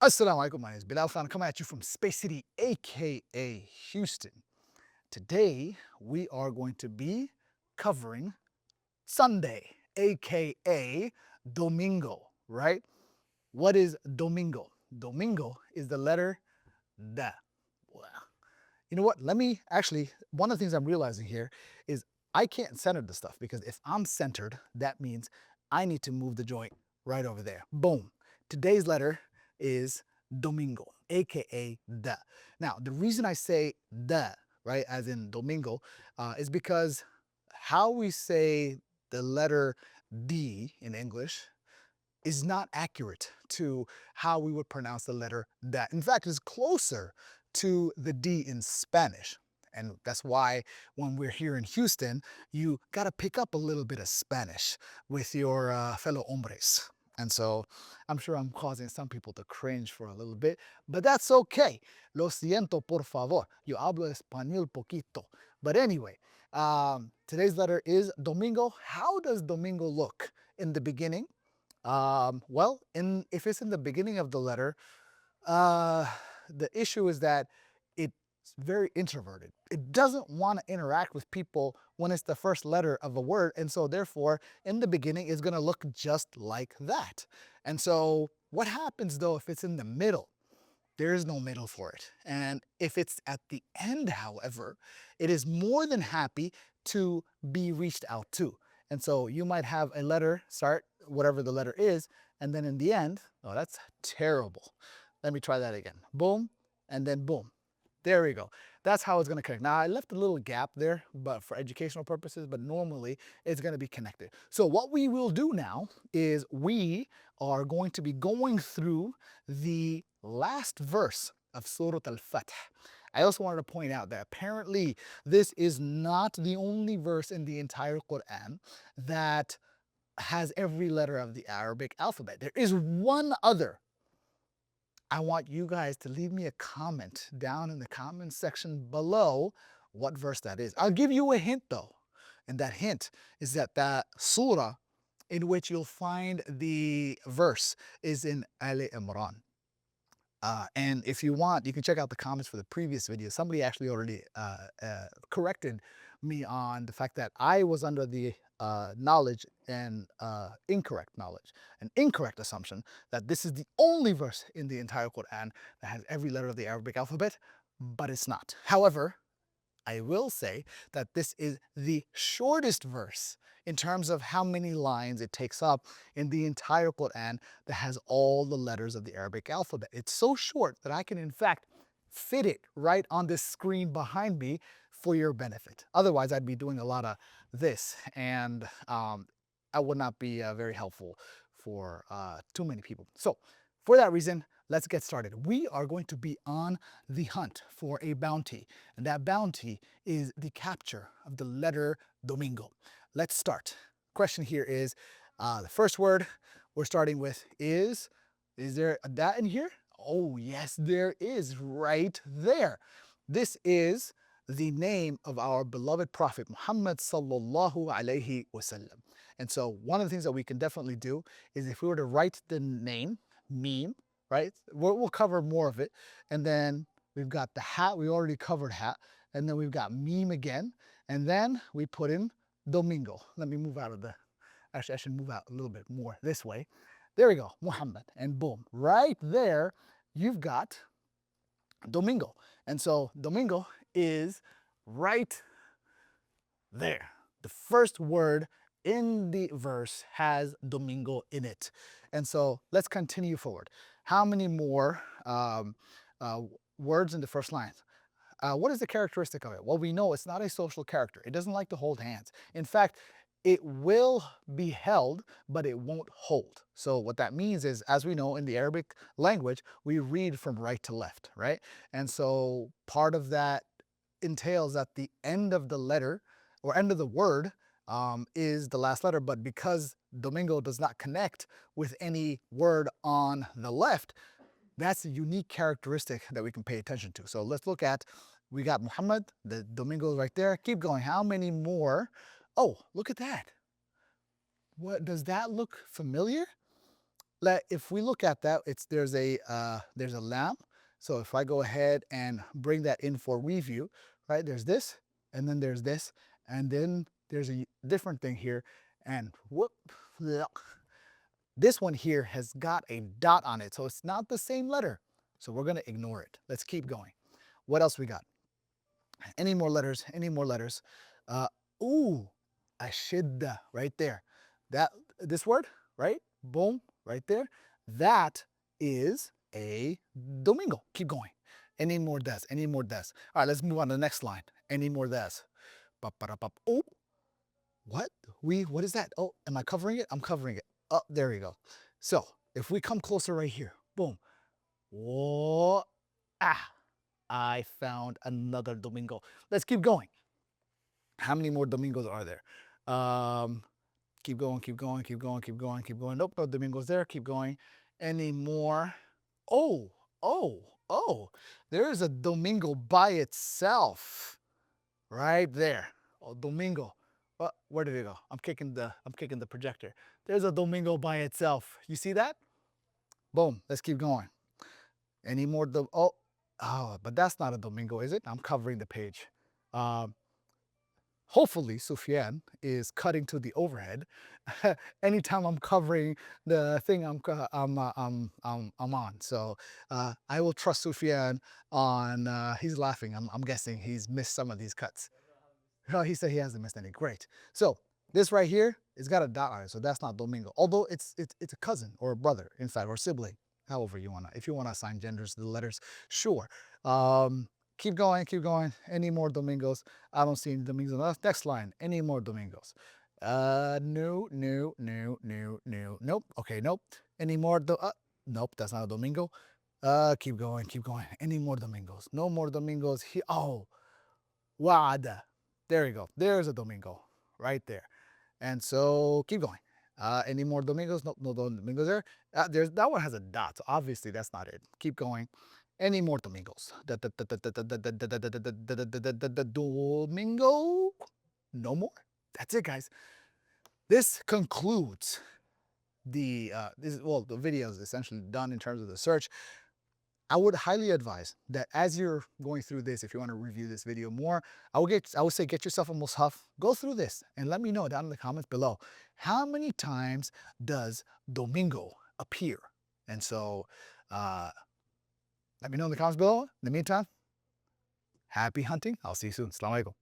Assalamu alaikum, my name is Bilal Khan, coming at you from Space City, aka Houston. Today, we are going to be covering Sunday, aka Domingo, right? What is Domingo? Domingo is the letter Da. Wow. You know what? Let me actually, one of the things I'm realizing here is I can't center the stuff because if I'm centered, that means I need to move the joint right over there. Boom. Today's letter is Domingo, aka Da. Now, the reason I say Da, right, as in Domingo, is because how we say the letter D in English is not accurate to how we would pronounce the letter Da. In fact, it's closer to the D in Spanish. And that's why when we're here in Houston, you got to pick up a little bit of Spanish with your fellow hombres. And so I'm sure I'm causing some people to cringe for a little bit, but that's okay. Lo siento, por favor. Yo hablo español poquito. But anyway, today's letter is Domingo. How does Domingo look in the beginning? Well, if it's in the beginning of the letter, uh, the issue is that it's very introverted. It doesn't want to interact with people when it's the first letter of a word, and so therefore, in the beginning, it's going to look just like that. And so, what happens though if it's in the middle? There is no middle for it. And if it's at the end, however, it is more than happy to be reached out to. And so you might have a letter start, whatever the letter is, and then in the end, oh, that's terrible. Let me try that again. Boom, and then boom. There we go. That's how it's going to connect. Now, I left a little gap there, but for educational purposes, but normally it's going to be connected. So what we will do now is we are going to be going through the last verse of Surah Al-Fath. I also wanted to point out that apparently this is not the only verse in the entire Quran that has every letter of the Arabic alphabet. There is one other. I want you guys to leave me a comment down in the comment section below what verse that is. I'll give you a hint though. And that hint is that surah in which you'll find the verse is in Ali Imran. And if you want, you can check out the comments for the previous video. Somebody actually already corrected me on the fact that I was under the knowledge and incorrect knowledge, an incorrect assumption that this is the only verse in the entire Quran that has every letter of the Arabic alphabet, but it's not. However, I will say that this is the shortest verse in terms of how many lines it takes up in the entire Quran that has all the letters of the Arabic alphabet. It's so short that I can in fact fit it right on this screen behind me for your benefit. Otherwise, I'd be doing a lot of this and I would not be very helpful for too many people. So for that reason, let's get started. We are going to be on the hunt for a bounty, and that bounty is the capture of the letter Domingo. Let's start. Question here is, the first word we're starting with is there a da in here? Oh yes, there is, right there. This is the name of our beloved Prophet Muhammad sallallahu alaihi wasallam. And so one of the things that we can definitely do is if we were to write the name, meme, right? We'll cover more of it. And then we've got the hat. We already covered hat. And then we've got meme again. And then we put in Domingo. Let me move out of the, actually I should move out a little bit more this way. There we go, Muhammad. And boom, right there, you've got Domingo. And so Domingo is right there. The first word in the verse has Domingo in it. And so let's continue forward. How many more words in the first line? What is the characteristic of it? Well, we know it's not a social character. It doesn't like to hold hands. In fact, it will be held, but it won't hold. So what that means is, as we know in the Arabic language, we read from right to left, right? And so part of that entails that the end of the letter or end of the word is the last letter, but because Domingo does not connect with any word on the left, that's a unique characteristic that we can pay attention to. So let's look at, we got Muhammad, the Domingo right there. Keep going. How many more? Oh, look at that. What does that look familiar? if we look at that, there's a lamb. So if I go ahead and bring that in for review, right? There's this, and then there's this, and then there's a different thing here, and whoop, this one here has got a dot on it, so it's not the same letter. So we're gonna ignore it. Let's keep going. What else we got? Any more letters? Any more letters? Uh, ooh, ashidda right there. This word, right? Boom, right there. That is a domingo. Keep going. Any more des? Any more des? All right, let's move on to the next line. Any more des? Oh, what? What is that? Oh, am I covering it? I'm covering it. Oh, there you go. So if we come closer right here, boom. Whoa, ah, I found another domingo. Let's keep going. How many more domingos are there? Keep going, keep going, keep going, keep going, keep going. Nope, no domingos there. Keep going. Any more? Oh, oh. There's a domingo by itself, right there. Oh, domingo. Where did it go? I'm kicking the projector. There's a domingo by itself. You see that? Boom. Let's keep going. Any more? But that's not a domingo, is it? I'm covering the page. Hopefully, Sufyan is cutting to the overhead. Anytime I'm covering the thing I'm on. So I will trust Sufyan on. He's laughing. I'm guessing he's missed some of these cuts. No, he said he hasn't missed any. Great. So this right here, it's got a dot on it, so that's not Domingo. Although it's a cousin or a brother, in fact, or sibling. However you wanna, if you wanna assign genders to the letters, sure. Keep going, keep going. Any more Domingos? I don't see any Domingos. Next line. Any more Domingos? No. Nope. Okay, nope. Any more? Nope. That's not a Domingo. Keep going, keep going. Any more Domingos? No more Domingos. Oh, Wada. There you go. There's a Domingo right there. And so keep going. Any more Domingos? Nope, no Domingos there. That one has a dot, so obviously that's not it. Keep going. Any more Domingos? Domingo? No more. That's it, guys. This concludes the the video is essentially done in terms of the search. I would highly advise that as you're going through this, if you want to review this video more, I would say get yourself a mushaf, go through this, and let me know down in the comments below how many times does Domingo appear. And so let me know in the comments below. In the meantime, happy hunting. I'll see you soon. Assalamu alaikum.